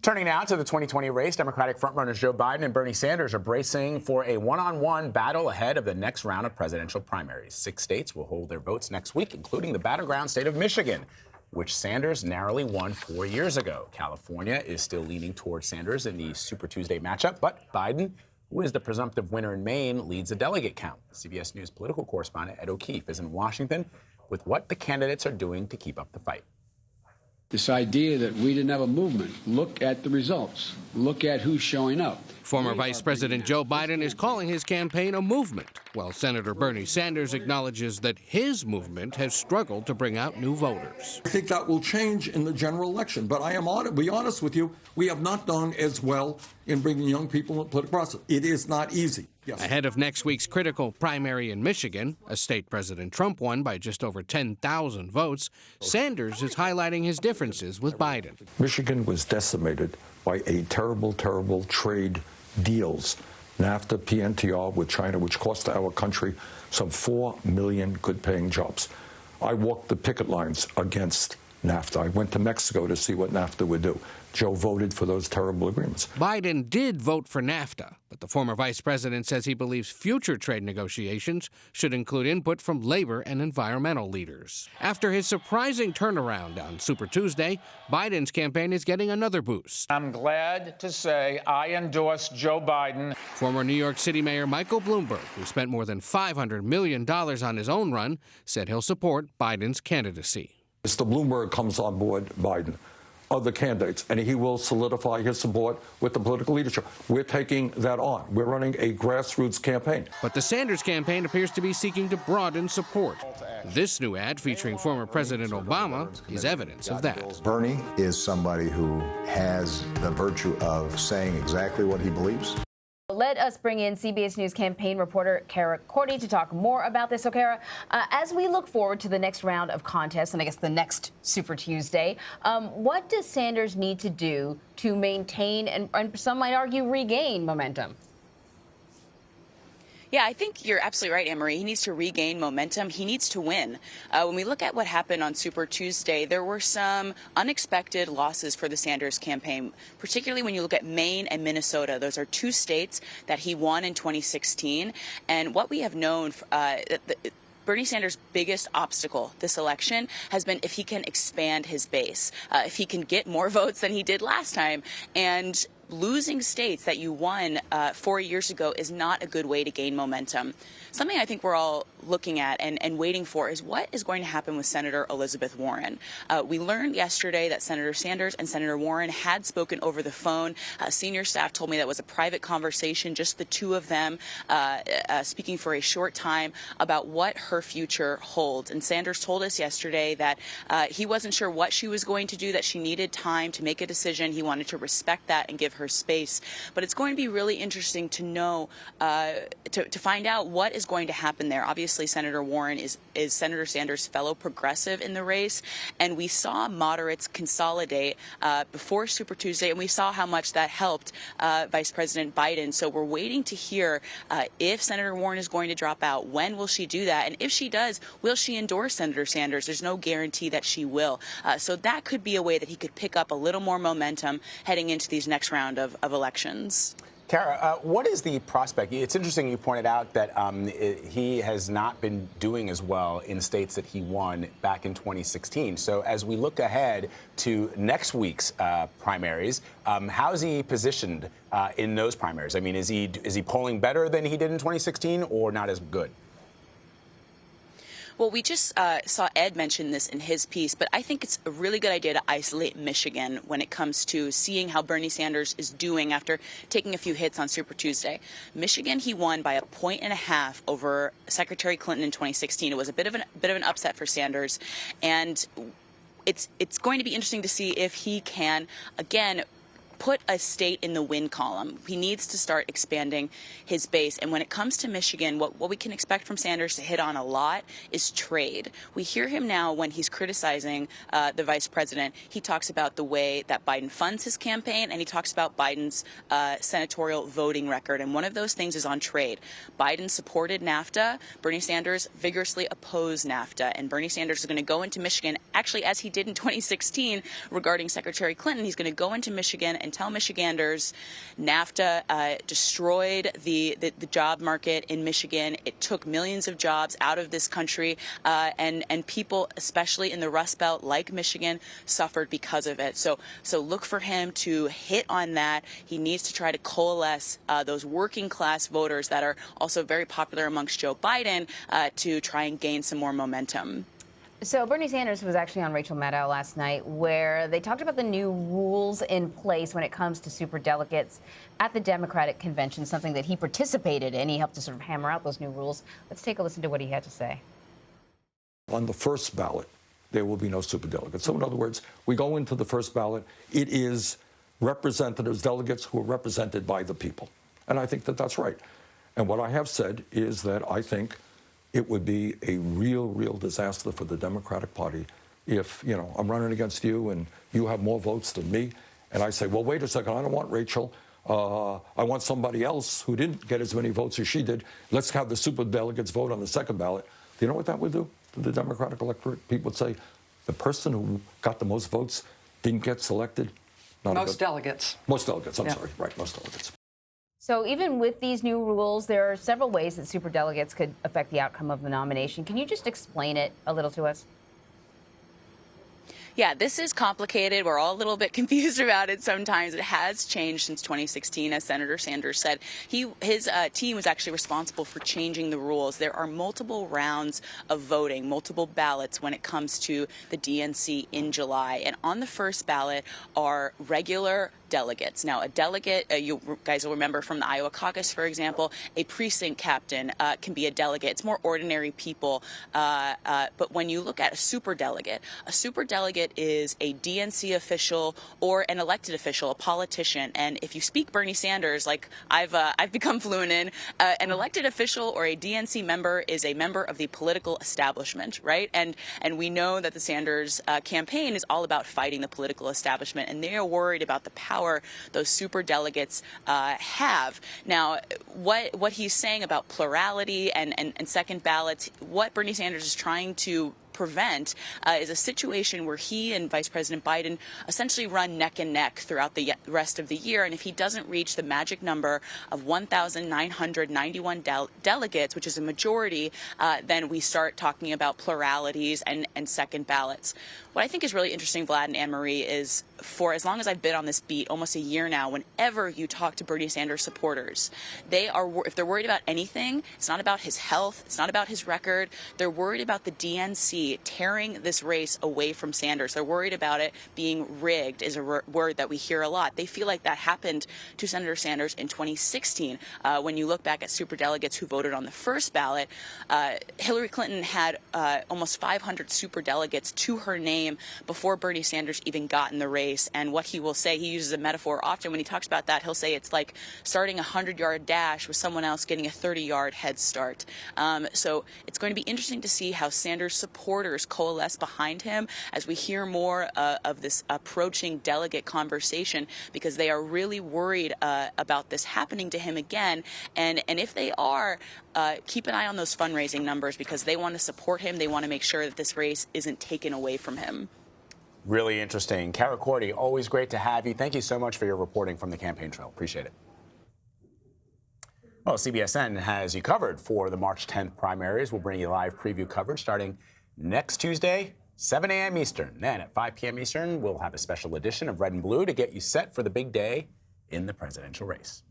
Turning now to the 2020 race, Democratic frontrunners Joe Biden and Bernie Sanders are bracing for a one-on-one battle ahead of the next round of presidential primaries. 6 states will hold their votes next week, including the battleground state of Michigan, which Sanders narrowly won 4 years ago. California is still leaning towards Sanders in the Super Tuesday matchup, but Biden, who is the presumptive winner in Maine, leads a delegate count. CBS News political correspondent Ed O'Keefe is in Washington with what the candidates are doing to keep up the fight. This idea that we didn't have a movement, look at the results. Look at who's showing up. Former Vice President Joe Biden is calling his campaign a movement, while Senator Bernie Sanders acknowledges that his movement has struggled to bring out new voters. I think that will change in the general election, but I am be honest with you, we have not done as well in bringing young people into the political process. It is not easy. Yes. Ahead of next week's critical primary in Michigan, a state President Trump won by just over 10,000 votes, Sanders is highlighting his differences with Biden. Michigan was decimated by a terrible, terrible trade deals. NAFTA, PNTR with China, which cost our country some 4 million good-paying jobs. I walked the picket lines against NAFTA. I went to Mexico to see what NAFTA would do. Joe voted for those terrible agreements. Biden did vote for NAFTA, but the former vice president says he believes future trade negotiations should include input from labor and environmental leaders. After his surprising turnaround on Super Tuesday, Biden's campaign is getting another boost. I'm glad to say I endorse Joe Biden. Former New York City Mayor Michael Bloomberg, who spent more than $500 million on his own run, said he'll support Biden's candidacy. Mr. Bloomberg comes on board Biden, other candidates, and he will solidify his support with the political leadership. We're taking that on. We're running a grassroots campaign. But the Sanders campaign appears to be seeking to broaden support. This new ad featuring former President Obama is evidence of that. Bernie is somebody who has the virtue of saying exactly what he believes. Let us bring in CBS News campaign reporter Cara Korte to talk more about this. So, Cara, as we look forward to the next round of contests and I guess the next Super Tuesday, what does Sanders need to do to maintain and some might argue regain momentum? Yeah, I think you're absolutely right, Anne-Marie. He needs to regain momentum. He needs to win. When we look at what happened on Super Tuesday, there were some unexpected losses for the Sanders campaign, particularly when you look at Maine and Minnesota. Those are 2 states that he won in 2016. And what we have known, Bernie Sanders' biggest obstacle this election has been if he can expand his base, if he can get more votes than he did last time. And losing states that you won 4 years ago is not a good way to gain momentum. Something I think we're all looking at and waiting for is what is going to happen with Senator Elizabeth Warren. We learned yesterday that Senator Sanders and Senator Warren had spoken over the phone. Senior staff told me that was a private conversation, just the two of them speaking for a short time about what her future holds. And Sanders told us yesterday that he wasn't sure what she was going to do, that she needed time to make a decision. He wanted to respect that and give her space. But it's going to be really interesting to know, to find out what is going to happen there. Obviously, Senator Warren is Senator Sanders' fellow progressive in the race, and we saw moderates consolidate before Super Tuesday, and we saw how much that helped Vice President Biden. So we're waiting to hear if Senator Warren is going to drop out. When will she do that? And if she does, will she endorse Senator Sanders? There's no guarantee that she will. So that could be a way that he could pick up a little more momentum heading into these next round of elections. Cara, what is the prospect? It's interesting you pointed out that he has not been doing as well in states that he won back in 2016. So as we look ahead to next week's primaries, how is he positioned in those primaries? I mean, is he polling better than he did in 2016 or not as good? Well, we just saw Ed mention this in his piece, but I think it's a really good idea to isolate Michigan when it comes to seeing how Bernie Sanders is doing after taking a few hits on Super Tuesday. Michigan, he won by 1.5 points over Secretary Clinton in 2016. It was a bit of an upset for Sanders, and it's going to be interesting to see if he can again put a state in the win column. He needs to start expanding his base. And when it comes to Michigan, what we can expect from Sanders to hit on a lot is trade. We hear him now when he's criticizing the vice president. He talks about the way that Biden funds his campaign, and he talks about Biden's senatorial voting record. And one of those things is on trade. Biden supported NAFTA. Bernie Sanders vigorously opposed NAFTA. And Bernie Sanders is going to go into Michigan actually, as he did in 2016 regarding Secretary Clinton, he's going to go into Michigan and tell Michiganders NAFTA destroyed the job market in Michigan. It took millions of jobs out of this country, and people, especially in the Rust Belt like Michigan, suffered because of it. So look for him to hit on that. He needs to try to coalesce those working class voters that are also very popular amongst Joe Biden to try and gain some more momentum. So Bernie Sanders was actually on Rachel Maddow last night, where they talked about the new rules in place when it comes to superdelegates at the Democratic convention, something that he participated in. He helped to sort of hammer out those new rules. Let's take a listen to what he had to say. On the first ballot, there will be no superdelegates. So in other words, we go into the first ballot, it is representatives, delegates who are represented by the people. And I think that that's right. And what I have said is that I think it would be a real disaster for the Democratic Party if, I'm running against you and you have more votes than me. And I say, well, wait a second, I don't want Rachel. I want somebody else who didn't get as many votes as she did. Let's have the superdelegates vote on the second ballot. Do you know what that would do to the Democratic electorate? People would say, the person who got the most votes didn't get selected. Most delegates. Most delegates, I'm sorry. Right, most delegates. So even with these new rules, there are several ways that superdelegates could affect the outcome of the nomination. Can you just explain it a little to us? Yeah, this is complicated. We're all a little bit confused about it sometimes. It has changed since 2016, as Senator Sanders said. His team was actually responsible for changing the rules. There are multiple rounds of voting, multiple ballots when it comes to the DNC in July. And on the first ballot are regular delegates. Now, a delegate, you guys will remember from the Iowa caucus, for example, a precinct captain can be a delegate. It's more ordinary people. But when you look at a superdelegate is a DNC official or an elected official, a politician. And if you speak Bernie Sanders, like I've become fluent in, an elected official or a DNC member is a member of the political establishment, right? And we know that the Sanders campaign is all about fighting the political establishment, and they are worried about the power those superdelegates have. Now, what he's saying about plurality and second ballots, what Bernie Sanders is trying to prevent is a situation where he and Vice President Biden essentially run neck and neck throughout the rest of the year. And if he doesn't reach the magic number of 1,991 delegates, which is a majority, then we start talking about pluralities and second ballots. What I think is really interesting, Vlad and Anne-Marie, is for as long as I've been on this beat, almost a year now, whenever you talk to Bernie Sanders supporters, if they're worried about anything, it's not about his health, it's not about his record, they're worried about the DNC tearing this race away from Sanders. They're worried about it being rigged, is a word that we hear a lot. They feel like that happened to Senator Sanders in 2016. When you look back at superdelegates who voted on the first ballot, Hillary Clinton had almost 500 superdelegates to her name before Bernie Sanders even got in the race. And what he will say, he uses a metaphor often when he talks about that, he'll say it's like starting a 100-yard dash with someone else getting a 30-yard head start. So it's going to be interesting to see how Sanders supporters coalesce behind him as we hear more of this approaching delegate conversation, because they are really worried about this happening to him again. And if they are, keep an eye on those fundraising numbers, because they want to support him. They want to make sure that this race isn't taken away from him. Really interesting. Cara Korte, always great to have you. Thank you so much for your reporting from the campaign trail. Appreciate it. Well, CBSN has you covered for the March 10th primaries. We'll bring you live preview coverage starting next Tuesday, 7 a.m. Eastern. Then at 5 p.m. Eastern, we'll have a special edition of Red and Blue to get you set for the big day in the presidential race.